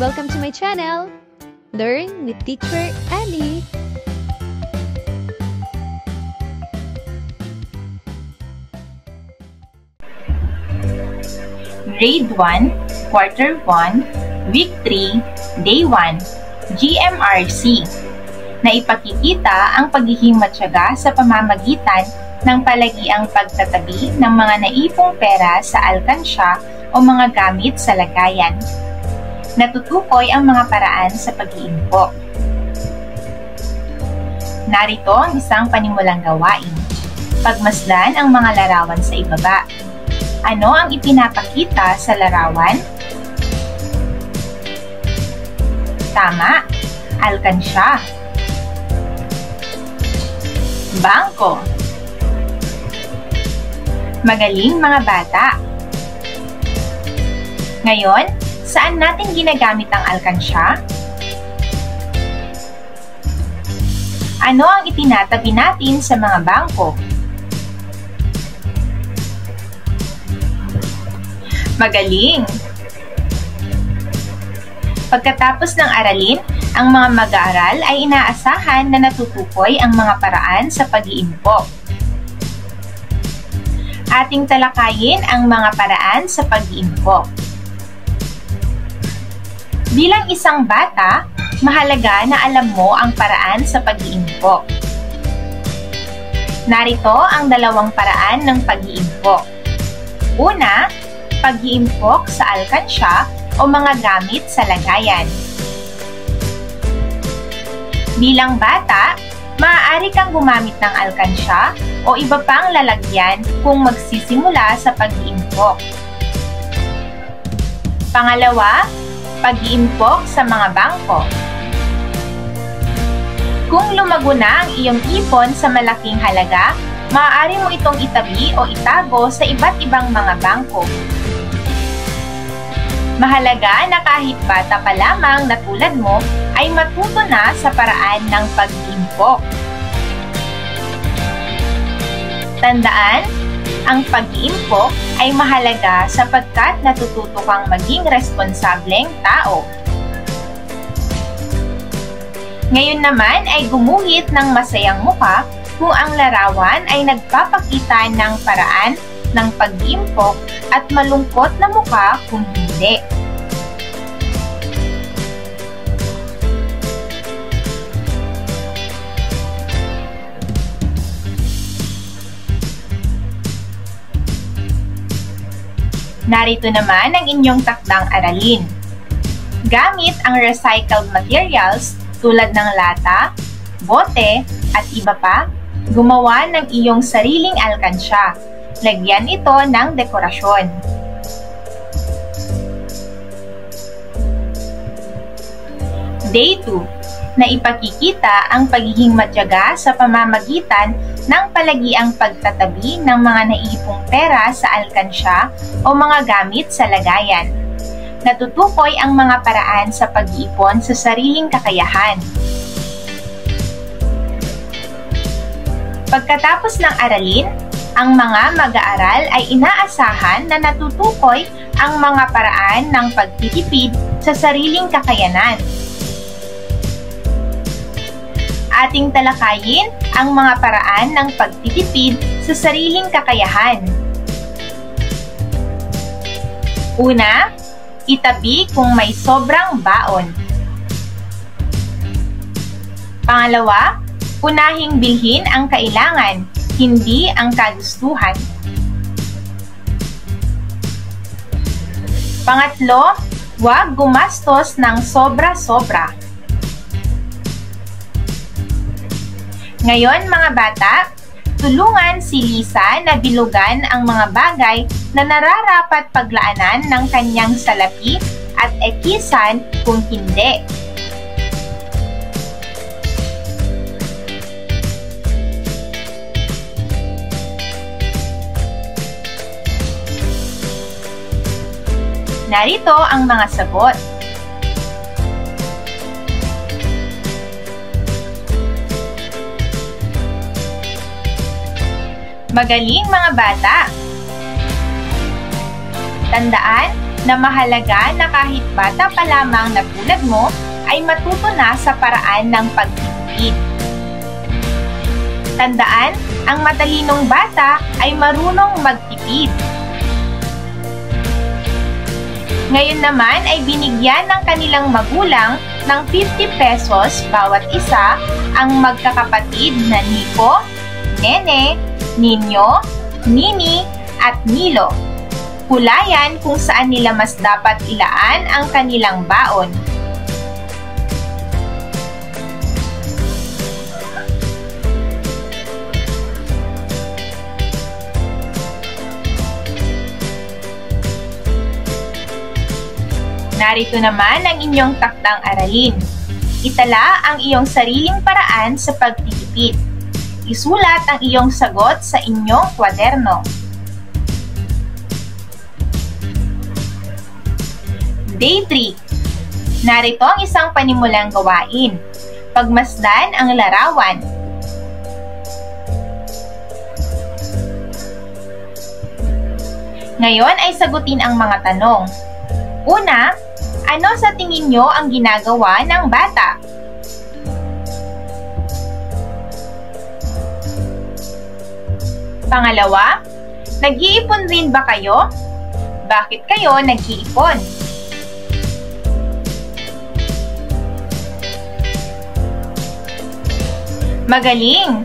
Welcome to my channel, Learn with Teacher Annie. Grade 1, Quarter 1, Week 3, Day 1, GMRC, na ipakikita ang pagiging matyaga sa pamamagitan ng palagiang pagtatabi ng mga naipong pera sa alkansya o mga gamit sa lagayan. Natutukoy ang mga paraan sa pag-iimpok. Narito ang isang panimulang gawain. Pagmasdan ang mga larawan sa ibaba. Ano ang ipinapakita sa larawan? Tama, alkansya. Bangko. Magaling mga bata. Ngayon, saan natin ginagamit ang alkansya? Ano ang itinatabi natin sa mga bangko? Magaling! Pagkatapos ng aralin, ang mga mag-aaral ay inaasahan na natutukoy ang mga paraan sa pag-iimpok. Ating talakayin ang mga paraan sa pag-iimpok. Bilang isang bata, mahalaga na alam mo ang paraan sa pag-iimpok. Narito ang dalawang paraan ng pag-iimpok. Una, pag-iimpok sa alkansya o mga gamit sa lagayan. Bilang bata, maaari kang gumamit ng alkansya o iba pang lalagyan kung magsisimula sa pag-iimpok. Pangalawa, pag-iimpok sa mga bangko. Kung lumago na ang iyong ipon sa malaking halaga, maaari mo itong itabi o itago sa iba't ibang mga bangko. Mahalaga na kahit bata pa lamang na tulad mo ay matuto na sa paraan ng pag-iimpok. Tandaan, ang pag-iimpok ay mahalaga sapagkat natututo kang maging responsableng tao. Ngayon naman ay gumuhit ng masayang mukha kung ang larawan ay nagpapakita ng paraan ng pag-iimpok at malungkot na mukha kung hindi. Narito naman ang inyong takdang aralin. Gamit ang recycled materials tulad ng lata, bote, at iba pa, gumawa ng iyong sariling alkansya. Lagyan ito ng dekorasyon. Day 2, na ipakikita ang pagiging matyaga sa pamamagitan ng palagiang pagtatabi ng mga naipong pera sa alkansya o mga gamit sa lagayan. Natutukoy ang mga paraan sa pag-iipon sa sariling kakayahan. Pagkatapos ng aralin, ang mga mag-aaral ay inaasahan na natutukoy ang mga paraan ng pagtitipid sa sariling kakayanan. Ating talakayin ang mga paraan ng pagtitipid sa sariling kakayahan. Una, itabi kung may sobrang baon. Pangalawa, unahing bilhin ang kailangan, hindi ang kagustuhan. Pangatlo, huwag gumastos ng sobra-sobra. Ngayon mga bata, tulungan si Lisa na bilugan ang mga bagay na nararapat paglaanan ng kanyang salapi at ekisan kung hindi. Narito ang mga sagot. Magaling mga bata! Tandaan, na mahalaga na kahit bata pa lamang na tulad mo ay matuto na sa paraan ng pagtitipid. Tandaan, ang matalinong bata ay marunong magtipid. Ngayon naman ay binigyan ng kanilang magulang ng 50 pesos bawat isa ang magkakapatid na Nico, Nene, Ninyo, Nini at Nilo. Hulayan kung saan nila mas dapat ilaan ang kanilang baon. Narito naman ang inyong takdang aralin. Itala ang iyong sariling paraan sa pagtitipid. Isulat ang iyong sagot sa inyong kwaderno. Day 3. Narito ang isang panimulang gawain. Pagmasdan ang larawan. Ngayon ay sagutin ang mga tanong. Una, ano sa tingin nyo ang ginagawa ng bata? Pangalawa, nag-iipon rin ba kayo? Bakit kayo nag-iipon? Magaling!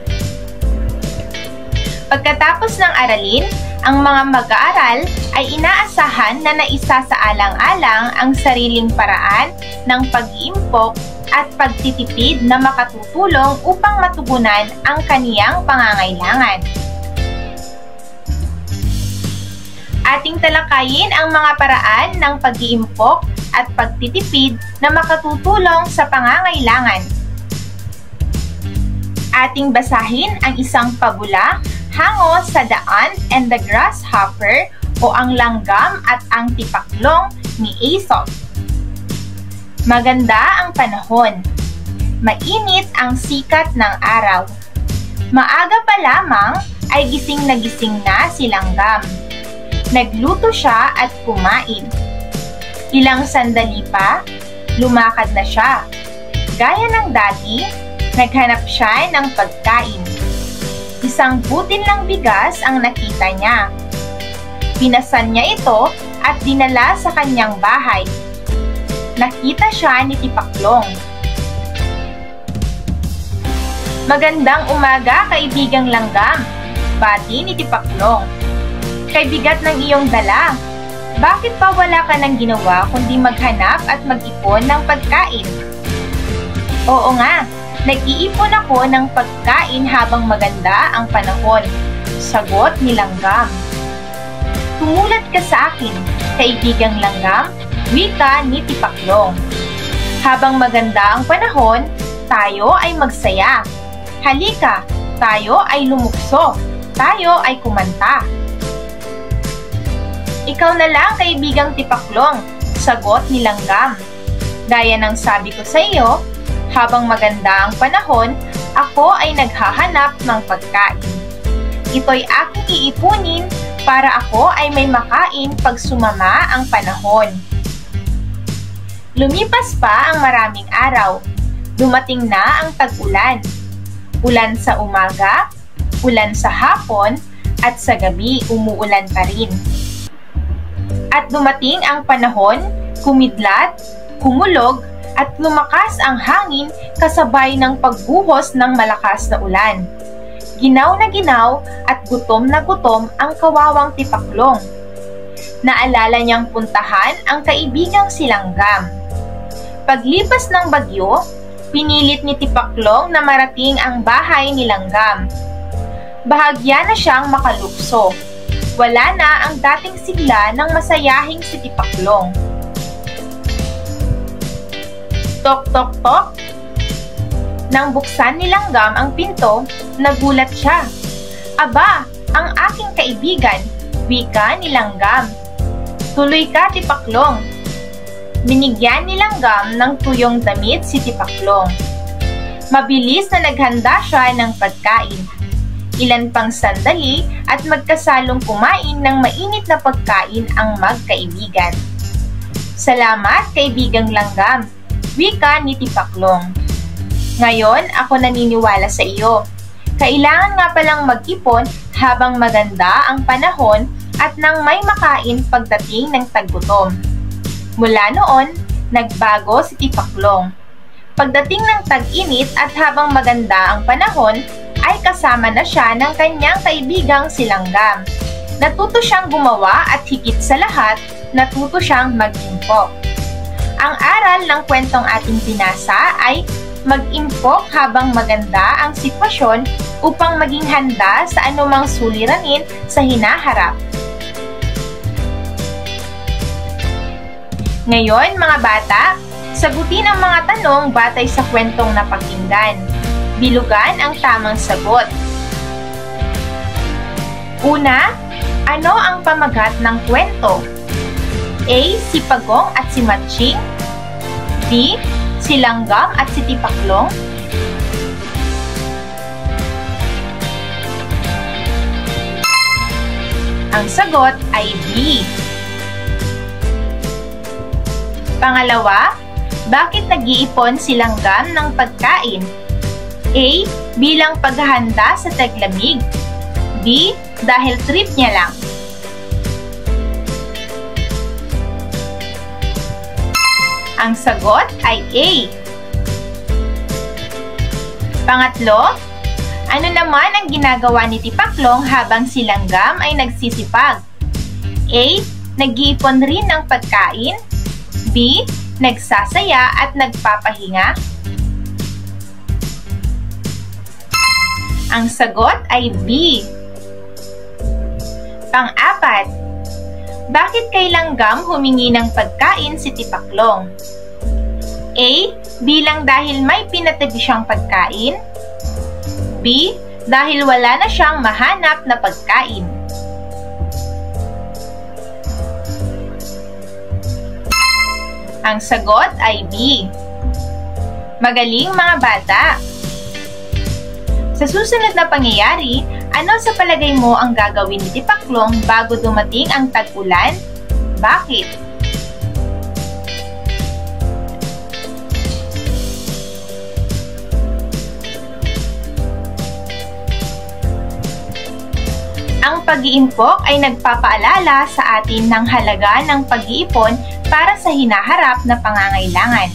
Pagkatapos ng aralin, ang mga mag-aaral ay inaasahan na naisasaalang-alang ang sariling paraan ng pag-iimpok at pagtitipid na makatutulong upang matugunan ang kaniyang pangangailangan. Ating talakayin ang mga paraan ng pag-iimpok at pagtitipid na makatutulong sa pangangailangan. Ating basahin ang isang pabula hango sa The Ant and the Grasshopper o ang langgam at ang tipaklong ni Aesop. Maganda ang panahon. Mainit ang sikat ng araw. Maaga pa lamang ay gising na si langgam. Nagluto siya at kumain. Ilang sandali pa, lumakad na siya. Gaya ng dati, naghanap siya ng pagkain. Isang butil ng bigas ang nakita niya. Pinasan niya ito at dinala sa kanyang bahay. Nakita siya ni Tipaklong. Magandang umaga, kaibigang langgam. Bati ni Tipaklong. Kay bigat ng iyong dala. Bakit pa wala ka nang ginawa kundi maghanap at mag-ipon ng pagkain? Oo nga. Nag-iipon ako ng pagkain habang maganda ang panahon. Sagot ni langgam. Tumulat ka sa akin, kaibigang langgam, wika ni Tipaklong. Habang maganda ang panahon, tayo ay magsaya. Halika, tayo ay lumukso. Tayo ay kumanta. Ikaw na lang, kaibigang Tipaklong, sagot ni langgam. Gaya ng sabi ko sa iyo, habang maganda ang panahon, ako ay naghahanap ng pagkain. Ito'y aking iipunin para ako ay may makain pag sumama ang panahon. Lumipas pa ang maraming araw. Dumating na ang tag-ulan. Ulan sa umaga, ulan sa hapon, at sa gabi umuulan pa rin. At dumating ang panahon, kumidlat, kumulog, at lumakas ang hangin kasabay ng pagbuhos ng malakas na ulan. Ginaw na ginaw at gutom na gutom ang kawawang Tipaklong. Naalala niyang puntahan ang kaibigang si Langgam. Paglipas ng bagyo, pinilit ni Tipaklong na marating ang bahay ni Langgam. Bahagya na siyang makalukso. Wala na ang dating sigla ng masayahing si Tipaklong. Tok, tok, tok. Nang buksan ni Langgam ang pinto, nagulat siya. Aba, ang aking kaibigan, wika ni Langgam. Tuloy ka, Tipaklong. Binigyan ni Langgam ng tuyong damit si Tipaklong. Mabilis na naghanda siya ng pagkain. Ilan pang sandali at magkasalong kumain ng mainit na pagkain ang magkaibigan. Salamat, kaibigang langgam, wika ni Tipaklong. Ngayon, ako naniniwala sa iyo. Kailangan nga palang mag-ipon habang maganda ang panahon at nang may makain pagdating ng taggutom. Mula noon, nagbago si Tipaklong. Pagdating ng tag-init at habang maganda ang panahon, ay kasama na siya ng kanyang kaibigang si Langgam. Natuto siyang gumawa at higit sa lahat, natuto siyang mag-impok. Ang aral ng kwentong ating binasa ay mag-impok habang maganda ang sitwasyon upang maging handa sa anumang suliranin sa hinaharap. Ngayon, mga bata, sagutin ang mga tanong batay sa kwentong napakinggan. Bilugan ang tamang sagot. Una, ano ang pamagat ng kwento? A. Si Pagong at si Matching. B. Si Langgam at si Tipaklong. Ang sagot ay B. Pangalawa, bakit nag-iipon si Langgam ng pagkain? A. Bilang paghahanda sa taglamig. B. Dahil trip niya lang. Ang sagot ay A. Pangatlo, ano naman ang ginagawa ni Tipaklong habang si Langgam ay nagsisipag? A. Nag-iipon rin ng pagkain. B. Nagsasaya at nagpapahinga. Ang sagot ay B. Pang-apat, bakit kay Langgam humingi ng pagkain si Tipaklong? A. Bilang dahil may pinatabi siyang pagkain. B. Dahil wala na siyang mahanap na pagkain. Ang sagot ay B. Magaling, mga bata! Sa susunod na pangyayari, ano sa palagay mo ang gagawin ni Tipaklong bago dumating ang tag-ulan? Bakit? Ang pag-iimpok ay nagpapaalala sa atin ng halaga ng pag-iipon para sa hinaharap na pangangailangan.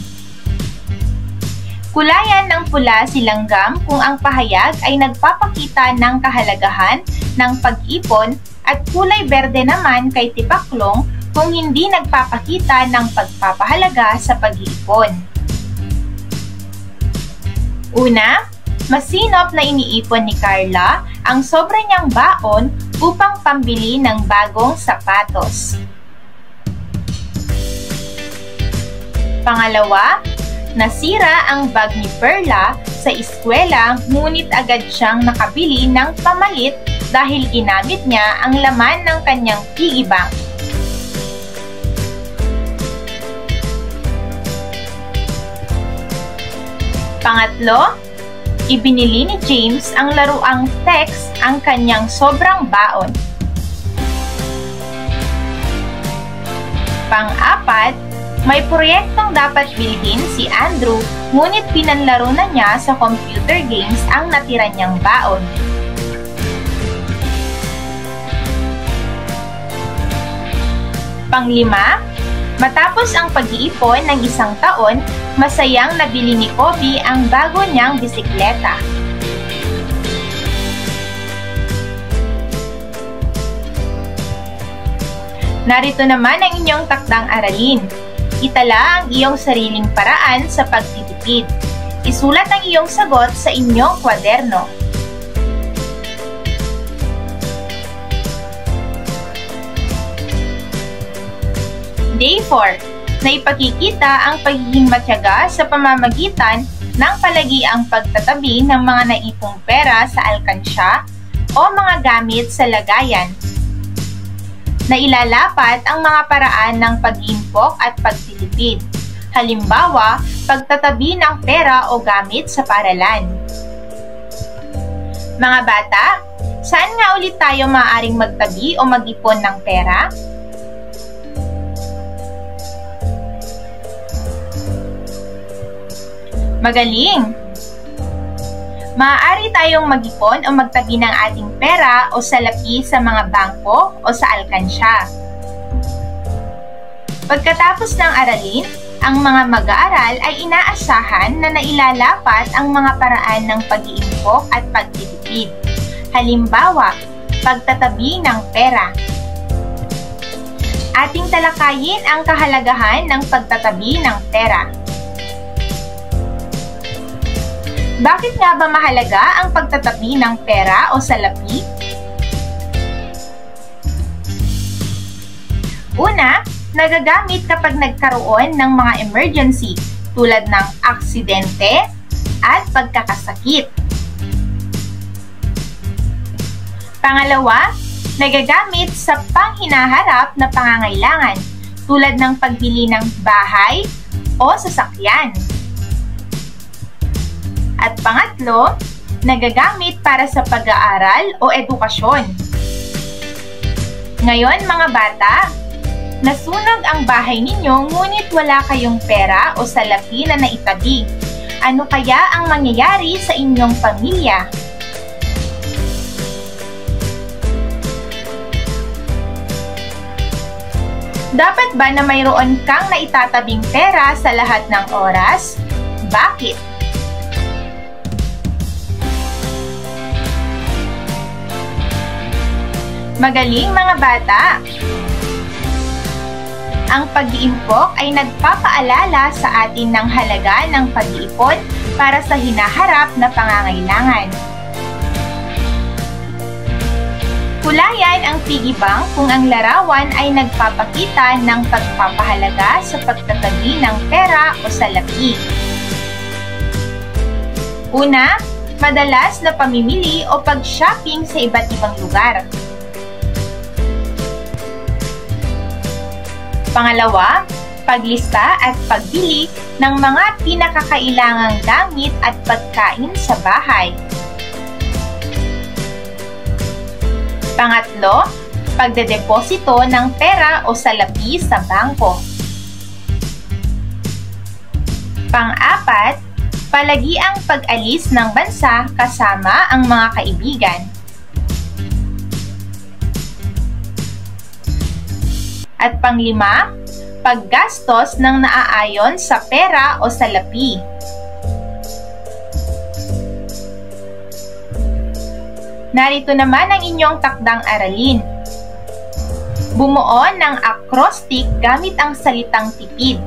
Kulayan ng pula si Langgam kung ang pahayag ay nagpapakita ng kahalagahan ng pag-ipon at kulay berde naman kay Tipaklong kung hindi nagpapakita ng pagpapahalaga sa pag-iipon. Una, masinop na iniipon ni Carla ang sobra niyang baon upang pambili ng bagong sapatos. Pangalawa, nasira ang bag ni Perla sa eskwela ngunit agad siyang nakabili ng pamalit dahil ginamit niya ang laman ng kanyang piggy bank. Pangatlo, ibinili ni James ang laruang text ang kanyang sobrang baon. Pang-apat, may proyektong dapat bilhin si Andrew ngunit pinanlaro na niya sa computer games ang natira niyang baon. Panglima, matapos ang pag-iipon ng isang taon, masayang nabili ni Kobe ang bago niyang bisikleta. Narito naman ang inyong takdang aralin. Itala ang iyong sariling paraan sa pagtitipid. Isulat ang iyong sagot sa inyong kwaderno. Day 4. Naipakikita ang pagiging matyaga sa pamamagitan ng palagiang pagtatabi ng mga naipong pera sa alkansya o mga gamit sa lagayan. Nailalapat ang mga paraan ng pag-iimpok at pagtitipid. Halimbawa, pagtatabi ng pera o gamit sa paaralan. Mga bata, saan nga ulit tayo maaaring magtabi o mag-ipon ng pera? Magaling! Maaari tayong mag-ipon o magtabi ng ating pera o salapi sa mga bangko o sa alkansya. Pagkatapos ng aralin, ang mga mag-aaral ay inaasahan na nailalapat ang mga paraan ng pag-iimpok at pagtitipid. Halimbawa, pagtatabi ng pera. Ating talakayin ang kahalagahan ng pagtatabi ng pera. Bakit nga ba mahalaga ang pagtatabi ng pera o salapi? Una, nagagamit kapag nagkaroon ng mga emergency tulad ng aksidente at pagkakasakit. Pangalawa, nagagamit sa panghinaharap na pangangailangan tulad ng pagbili ng bahay o sasakyan. At pangatlo, nagagamit para sa pag-aaral o edukasyon. Ngayon mga bata, nasunog ang bahay ninyo ngunit wala kayong pera o salapi na naitabi. Ano kaya ang mangyayari sa inyong pamilya? Dapat ba na mayroon kang naitatabing pera sa lahat ng oras? Bakit? Magaling mga bata! Ang pag-iimpok ay nagpapaalala sa atin ng halaga ng pag-iipon para sa hinaharap na pangangailangan. Kulayan ang piggy bank kung ang larawan ay nagpapakita ng pagpapahalaga sa pagtatabi ng pera o salapi. Una, madalas na pamimili o pag-shopping sa iba't ibang lugar. Pangalawa, paglista at pagbili ng mga pinakakailangang gamit at pagkain sa bahay. Pangatlo, pagdedeposito ng pera o salapi sa bangko. Pang-apat, palagiang pag-alis ng bansa kasama ang mga kaibigan. At panglima, paggastos ng naaayon sa pera o salapi. Narito naman ang inyong takdang aralin. Bumuo ng acrostic gamit ang salitang tipid.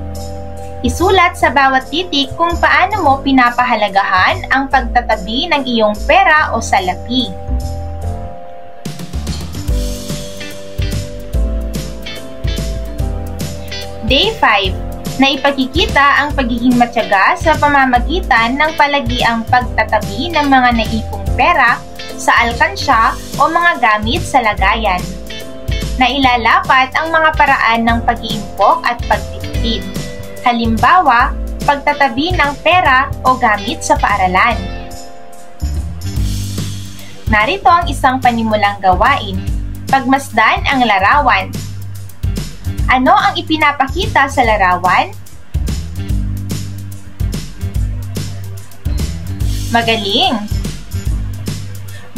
Isulat sa bawat titik kung paano mo pinapahalagahan ang pagtatabi ng iyong pera o salapi. Day 5, na ipakikita ang pagiging matyaga sa pamamagitan ng palagiang pagtatabi ng mga naipong pera sa alkansya o mga gamit sa lagayan. Nailalapat ang mga paraan ng pag-iimpok at pagtitipid. Halimbawa, pagtatabi ng pera o gamit sa paaralan. Narito ang isang panimulang gawain. Pagmasdan ang larawan. Ano ang ipinapakita sa larawan? Magaling!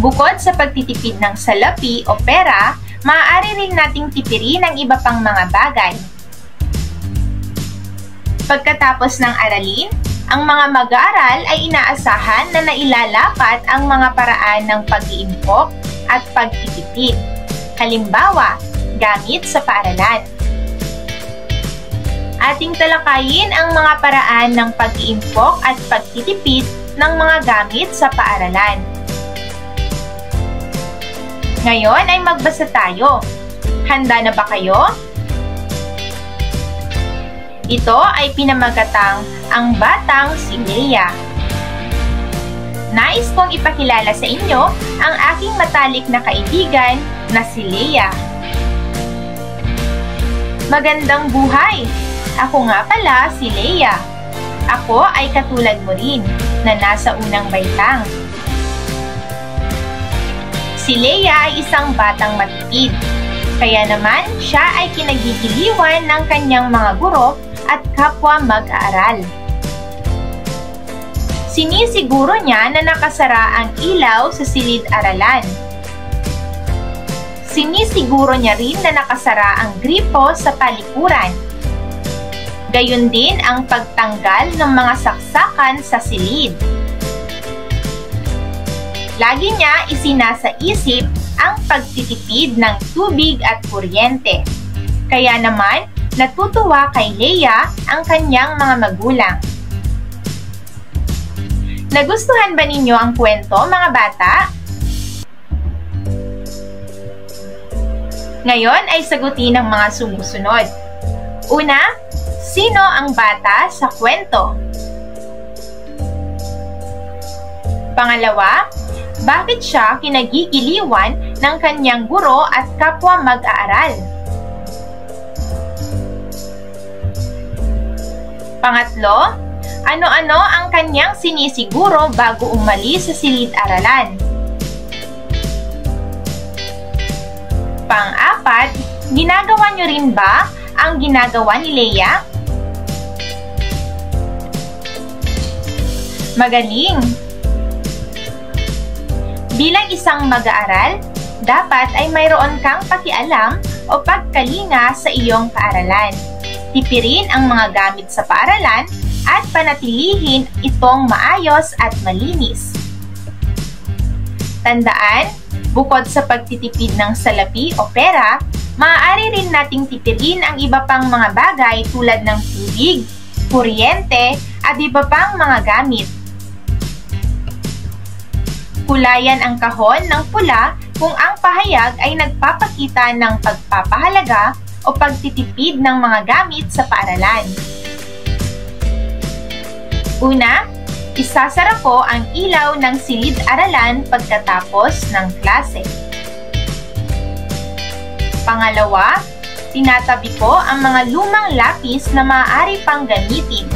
Bukod sa pagtitipid ng salapi o pera, maaari rin nating tipirin ang iba pang mga bagay. Pagkatapos ng aralin, ang mga mag-aaral ay inaasahan na nailalapat ang mga paraan ng pag-iimpok at pagtitipid. Halimbawa, gamit sa paaralan. Ating talakayin ang mga paraan ng pag-iimpok at pagtitipid ng mga gamit sa paaralan. Ngayon ay magbasa tayo. Handa na ba kayo? Ito ay pinamagatang Ang Batang si Leia. Nais kong ipakilala sa inyo ang aking matalik na kaibigan na si Leia. Magandang buhay! Ako nga pala si Leia. Ako ay katulad mo rin na nasa unang baitang. Si Leia ay isang batang matipid. Kaya naman siya ay kinagigiliwan ng kanyang mga guro at kapwa mag-aaral. Sinisiguro niya na nakasara ang ilaw sa silid-aralan. Sinisiguro niya rin na nakasara ang gripo sa palikuran. Gayon din ang pagtanggal ng mga saksakan sa silid. Lagi niya isinasaisip ang pagtitipid ng tubig at kuryente. Kaya naman, natutuwa kay Leia ang kanyang mga magulang. Nagustuhan ba ninyo ang kwento, mga bata? Ngayon ay sagutin ang mga sumusunod. Una, sino ang bata sa kwento? Pangalawa, bakit siya kinagigiliwan ng kanyang guro at kapwa mag-aaral? Pangatlo, ano-ano ang kanyang sinisiguro bago umalis sa silid-aralan? Pang-apat, ginagawa niyo rin ba ang ginagawa ni Leia? Magaling! Bilang isang mag-aaral, dapat ay mayroon kang pakialam o pagkalinga sa iyong paaralan. Tipirin ang mga gamit sa paaralan at panatilihin itong maayos at malinis. Tandaan, bukod sa pagtitipid ng salapi o pera, maaari rin nating tipirin ang iba pang mga bagay tulad ng tubig, kuryente, at iba pang mga gamit. Kulayan ang kahon ng pula kung ang pahayag ay nagpapakita ng pagpapahalaga o pagtitipid ng mga gamit sa paaralan. Una, isasara ko ang ilaw ng silid-aralan pagkatapos ng klase. Pangalawa, tinatabi ko ang mga lumang lapis na maaari pang gamitin.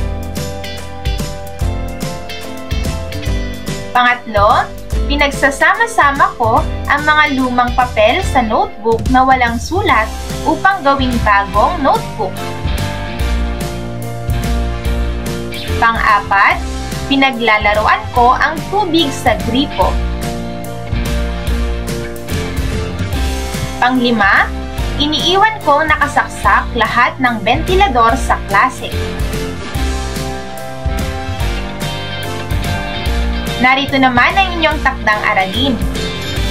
Pangatlo, pinagsasama-sama ko ang mga lumang papel sa notebook na walang sulat upang gawing bagong notebook. Pang-apat, pinaglalaroan ko ang tubig sa gripo. Pang-lima, iniiwan ko nakasaksak lahat ng ventilador sa klase. Narito naman ang inyong takdang aralin.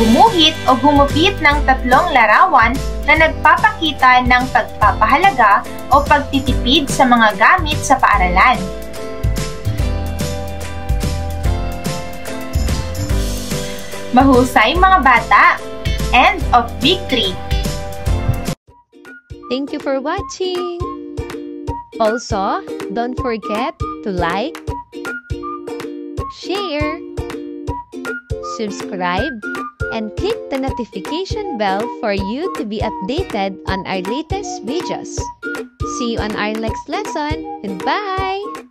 Gumuhit o gumupit ng 3 larawan na nagpapakita ng pagpapahalaga o pagtitipid sa mga gamit sa paaralan. Mahusay, mga bata! End of Week 3. Thank you for watching! Also, don't forget to like, share, subscribe, and click the notification bell for you to be updated on our latest videos. See you on our next lesson. Goodbye!